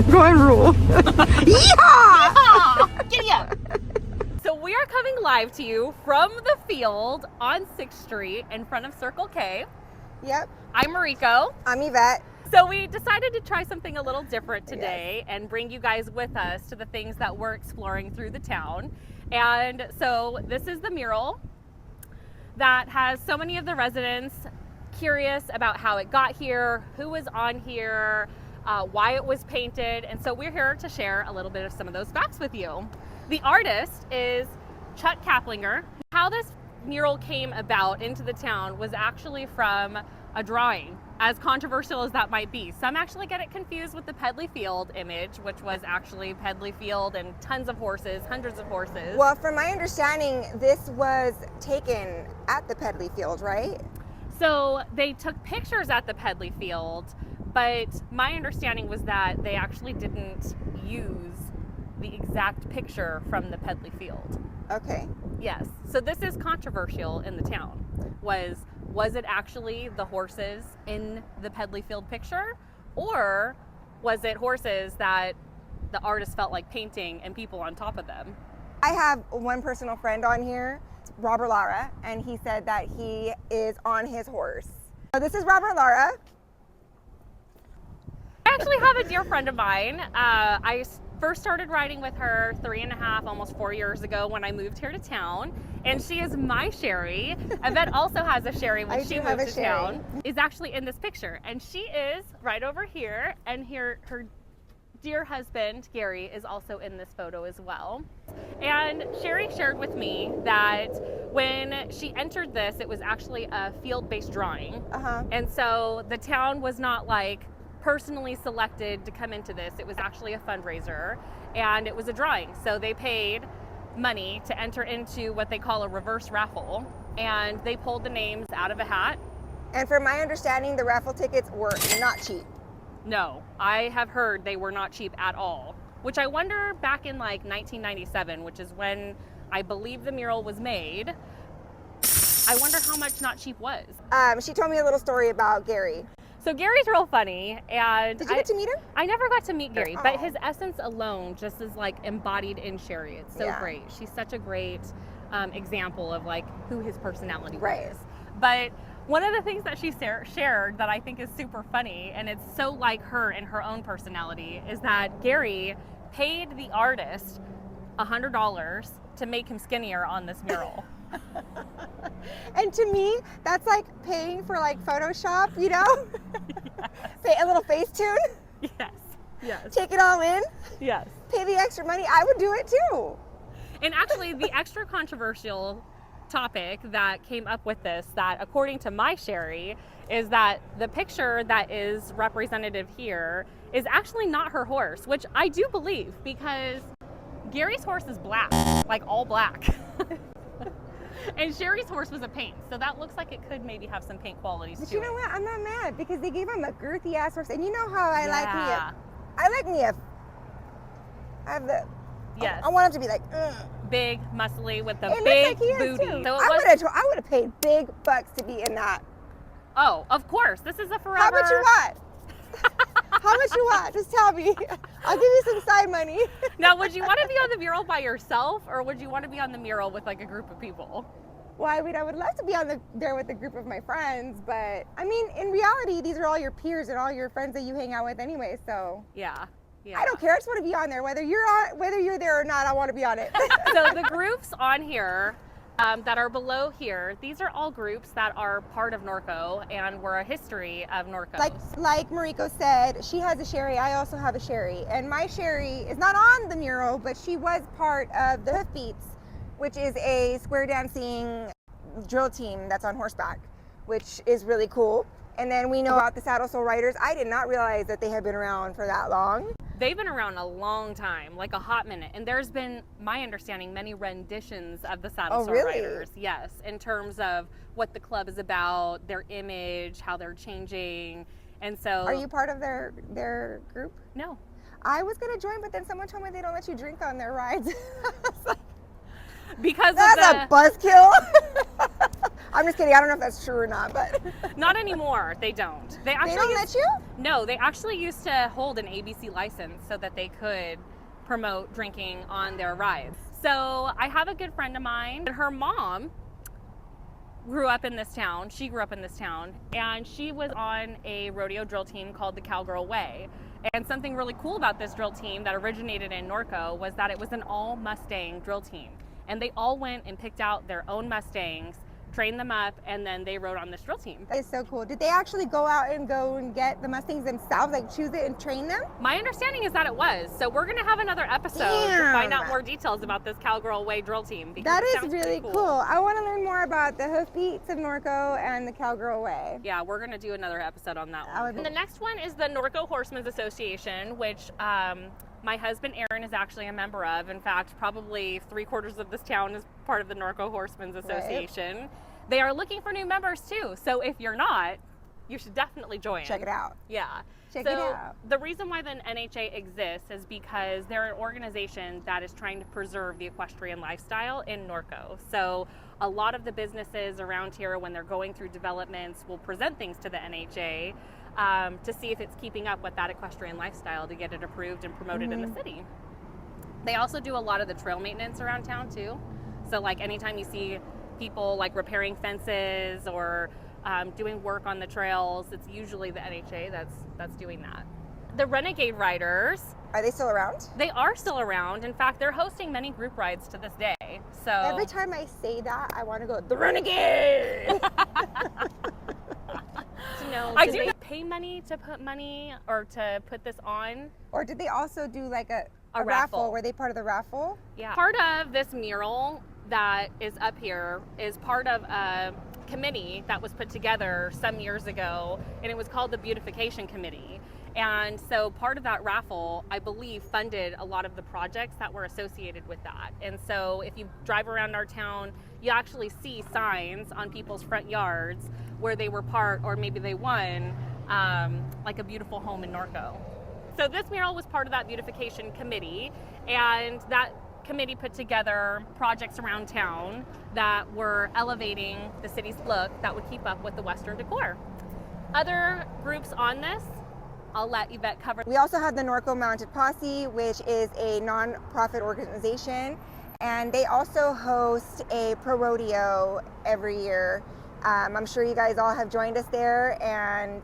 Going rule. Yeehaw! Giddy up! So we are coming live to you from the field on 6th Street in front of Circle K. Yep. I'm Mariko. I'm Yvette. So we decided to try something a little different today and bring you guys with us to the things that we're exploring through the town. And so this is the mural that has so many of the residents curious about how it got here, who was on here, why it was painted. And so we're here to share a little bit of some of those facts with you. The artist is Chuck Kaplinger. How this mural came about into the town was actually from a drawing, as controversial as that might be. Some actually get it confused with the Pedley Field image, which was actually Pedley Field and tons of horses, hundreds of horses. Well, from my understanding, this was taken at the Pedley Field, right? So they took pictures at the Pedley Field, but my understanding was that they actually didn't use the exact picture from the Pedley Field. Okay. Yes. So this is controversial in the town. Was it actually the horses in the Pedley Field picture, or was it horses that the artist felt like painting and people on top of them? I have one personal friend on here, Robert Lara, and he said that he is on his horse. So this is Robert Lara. I actually have a dear friend of mine. I first started riding with her 3.5, almost 4 years ago when I moved here to town. And she is my Sherry. Yvette also has a Sherry when she moved to town. Is actually in this picture. And she is right over here. And here, her dear husband, Gary, is also in this photo as well. And Sherry shared with me that when she entered this, it was actually a field-based drawing. And so the town was not like personally selected to come into this. It was actually a fundraiser and it was a drawing. So they paid money to enter into what they call a reverse raffle, and they pulled the names out of a hat. And from my understanding, the raffle tickets were not cheap. No, I have heard they were not cheap at all, which I wonder back in like 1997, which is when I believe the mural was made, I wonder how much not cheap was. She told me a little story about Gary. So Gary's real funny, and did you get to meet him? I never got to meet Gary, but his essence alone just is like embodied in Sherry. It's so great. She's such a great example of like who his personality was. But one of the things that she shared that I think is super funny, and it's so like her and her own personality, is that Gary paid the artist $100 to make him skinnier on this mural. And to me, that's like paying for like Photoshop, you know? Pay a little Facetune. Yes. Yes. Take it all in. Yes. Pay the extra money. I would do it too. And actually, the extra controversial topic that came up with this, that according to my Sherry, is that the picture that is representative here is actually not her horse, which I do believe, because Gary's horse is black, like all black. And Sherry's horse was a paint, so that looks like it could maybe have some paint qualities to it. But you know what? I'm not mad because they gave him a girthy ass horse, and you know how I like me a. I have the. Yes. I want him to be like big, muscly with the it big looks like booty. Too. So I would have paid big bucks to be in that. Oh, of course. This is a forever. How much you want? How much you want? Just tell me. I'll give you some side money. Now, would you want to be on the mural by yourself, or would you want to be on the mural with like a group of people? Well, I would love to be there with a group of my friends, but I mean, in reality, these are all your peers and all your friends that you hang out with anyway. So yeah. I don't care. I just want to be on there, whether you're there or not. I want to be on it. So the groups on here that are below here, these are all groups that are part of Norco and were a history of Norco. Like Mariko said, she has a Sherry. I also have a Sherry, and my Sherry is not on the mural, but she was part of the Hoofbeats, which is a square dancing drill team that's on horseback, which is really cool. And then we know about the Saddle Soul Riders. I did not realize that they had been around for that long. They've been around a long time, like a hot minute. And there's been, my understanding, many renditions of the Saddle Soul Riders. Yes, in terms of what the club is about, their image, how they're changing. And so... Are you part of their group? No. I was going to join, but then someone told me they don't let you drink on their rides. Because that's a buzzkill. I'm just kidding. I don't know if that's true or not, but Not anymore. They don't. they don't let you? No, they actually used to hold an ABC license so that they could promote drinking on their rides. So I have a good friend of mine. Her mom grew up in this town. She grew up in this town, and she was on a rodeo drill team called the Cowgirl Way. And something really cool about this drill team that originated in Norco was that it was an all Mustang drill team. And they all went and picked out their own Mustangs, trained them up, and then they rode on this drill team. That is so cool. Did they actually go and get the Mustangs themselves, like choose it and train them? My understanding is that it was. So we're going to have another episode to find out more details about this Cowgirl Way drill team. That is really cool. I want to learn more about the hoofbeats of Norco and the Cowgirl Way. Yeah, we're going to do another episode on that one. would- And the next one is the Norco Horsemen's Association, which my husband Aaron is actually a member of. In fact, probably 3/4 of this town is part of the Norco Horsemen's Association. Right. They are looking for new members too. So if you're not, you should definitely join. Check it out. Yeah. Check it out. The reason why the NHA exists is because they're an organization that is trying to preserve the equestrian lifestyle in Norco. So a lot of the businesses around here, when they're going through developments, will present things to the NHA to see if it's keeping up with that equestrian lifestyle to get it approved and promoted in the city. They also do a lot of the trail maintenance around town too. So like anytime you see people like repairing fences or doing work on the trails, it's usually the NHA that's doing that. The Renegade Riders, are they still around? they are still around. In fact, they're hosting many group rides to this day. So Every time I say that, I want to go, the Renegade! Do they pay money to put this on? Or did they also do like a A raffle? raffle. Were they part of the raffle? Yeah. Part of this mural that is up here is part of a committee that was put together some years ago, and it was called the Beautification Committee. And so part of that raffle, I believe, funded a lot of the projects that were associated with that. And so if you drive around our town, you actually see signs on people's front yards where they were part, or maybe they won, like a beautiful home in Norco. So this mural was part of that beautification committee, and that committee put together projects around town that were elevating the city's look that would keep up with the Western decor. Other groups on this, I'll let Yvette cover. We also have the Norco Mounted Posse, which is a non-profit organization, and they also host a pro rodeo every year. I'm sure you guys all have joined us there, and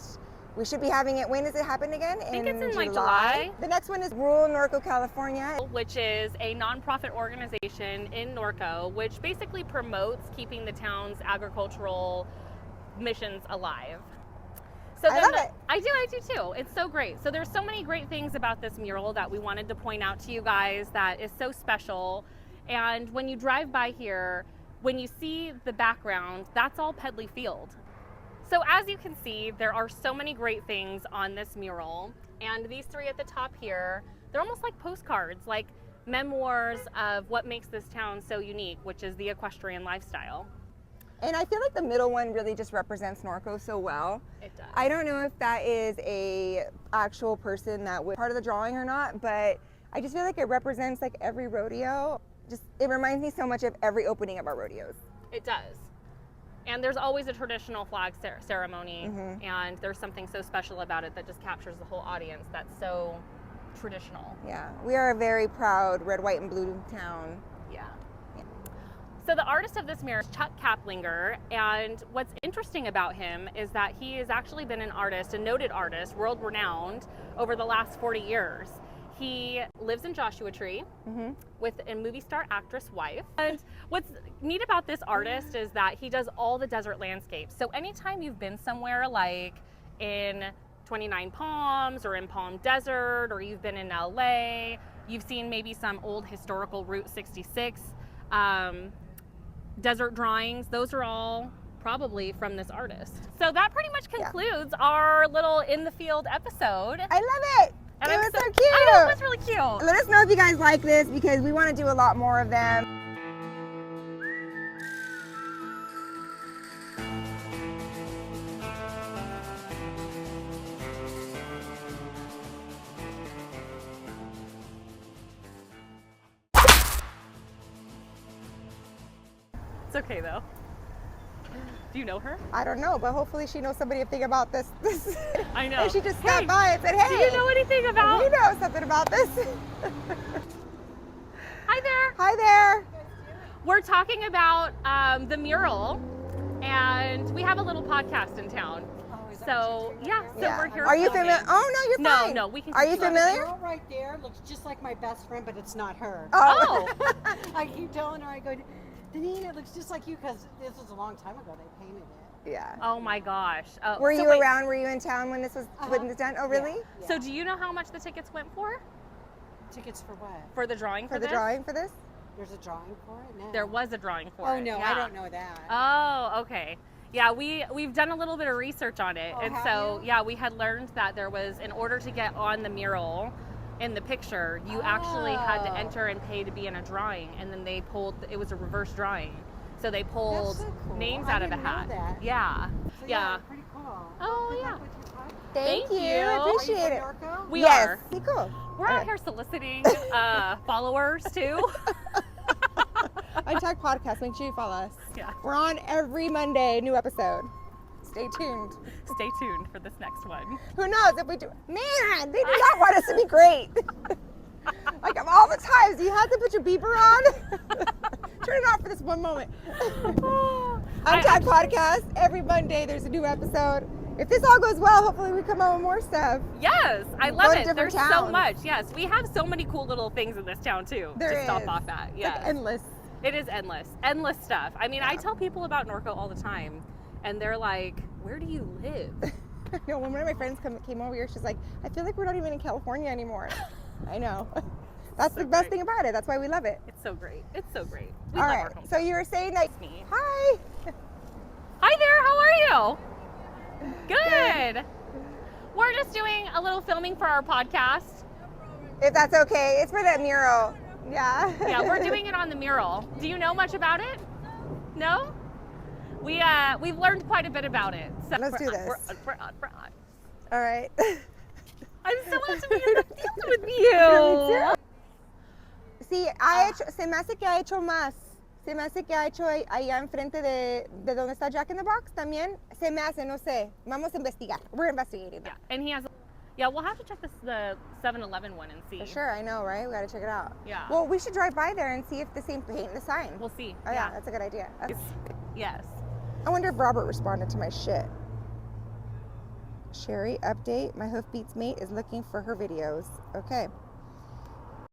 we should be having it. When does it happen again? I think it's in like July. The next one is Mural, Norco, California, which is a nonprofit organization in Norco, which basically promotes keeping the town's agricultural missions alive. So I love it. I do too. It's so great. So there's so many great things about this mural that we wanted to point out to you guys that is so special. And when you drive by here, when you see the background, that's all Pedley Field. So as you can see, there are so many great things on this mural. And these three at the top here, they're almost like postcards, like memoirs of what makes this town so unique, which is the equestrian lifestyle. And I feel like the middle one really just represents Norco so well. It does. I don't know if that is a actual person that was part of the drawing or not, but I just feel like it represents like every rodeo. It reminds me so much of every opening of our rodeos. It does. And there's always a traditional flag ceremony, and there's something so special about it that just captures the whole audience that's so traditional. Yeah, we are a very proud red, white, and blue town. Yeah. So the artist of this mural is Chuck Kaplinger, and what's interesting about him is that he has actually been an artist, a noted artist, world-renowned, over the last 40 years. He lives in Joshua Tree with a movie star actress wife. And what's neat about this artist is that he does all the desert landscapes. So anytime you've been somewhere like in 29 Palms or in Palm Desert, or you've been in LA, you've seen maybe some old historical Route 66 desert drawings. Those are all probably from this artist. So that pretty much concludes our little in the field episode. I love it. And it was so cute. I know, it was really cute. Let us know if you guys like this, because we want to do a lot more of them. It's okay though. Do you know her? I don't know, but hopefully she knows something about this. I know. And she just stopped by and said, hey. Do you know anything about? We know something about this. Hi there. Hi there. We're talking about the mural, and we have a little podcast in town. So we're here. Are you filming. familiar? Oh no, you're fine. No, we can. Are you familiar? The girl right there looks just like my best friend, but it's not her. Oh. I keep telling her, I go, Deneen, it looks just like you, because this was a long time ago they painted it. Yeah. Oh my gosh. Were so you wait, around? Were you in town when this was done? Oh really? Yeah. So do you know how much the tickets went for? Tickets for what? For the drawing For the this? drawing for this? There's a drawing for it? No. There was a drawing for it. Oh no, yeah. I don't know that. Oh, okay. Yeah, we've done a little bit of research on it, Oh, and have so you? yeah, we had learned that there was, in order to get on the mural in the picture, you actually had to Oh. enter and pay to be in a drawing, and then they pulled, it was a reverse drawing, so they pulled That's so cool. names I out of a didn't know hat. that. Yeah, So, yeah. pretty cool. Oh, Good yeah. luck with your podcast. Thank you. you. I Are you appreciate it. Norco? We yes. are. See, cool. We're out Okay. here soliciting followers too. Untagged Podcast. Make sure you follow us. Yeah. We're on every Monday, new episode. Stay tuned. Stay tuned for this next one. Who knows if we do? Man, they do not want us to be great. Like of all the times you had to put your beeper on. Turn it off for this one moment. Untagged Podcast. Every Monday there's a new episode. If this all goes well, hopefully we come out with more stuff. Yes, I Go love to it. different There's so towns. much. Yes, we have so many cool little things in this town too. There to stop is. off at. It's Yes. like endless. It is endless. Endless stuff. I mean, I Yeah. tell people about Norco all the time, and they're like, where do you live? You know, when one of my friends came over here, she's like, I feel like we're not even in California anymore. I know. That's So the best great. thing about it. That's why we love it. It's so great. It's so great. We All love right. our home. So you were saying that. Me. Hi. Hi there, how are you? Good. We're just doing a little filming for our podcast. If that's okay. It's for that mural. Yeah. Yeah, we're doing it on the mural. Do you know much about it? No? We've learned quite a bit about it. So Let's do this. We're on. All right. I'm so happy to be in the field with you. Sí, se me hace que ha hecho más. Se me hace que ha hecho allá enfrente de donde está Jack in the Box también. Se me hace, no sé. Vamos a investigar. We're investigating Yeah, that. and he has. Yeah, we'll have to check the 7-Eleven one and see. For sure, I know, right? We gotta check it out. Yeah. Well, we should drive by there and see if the same paint the sign. We'll see. Oh yeah, that's a good idea. Yes. I wonder if Robert responded to my shit. Sherry, update. My Hoofbeats mate is looking for her videos. Okay.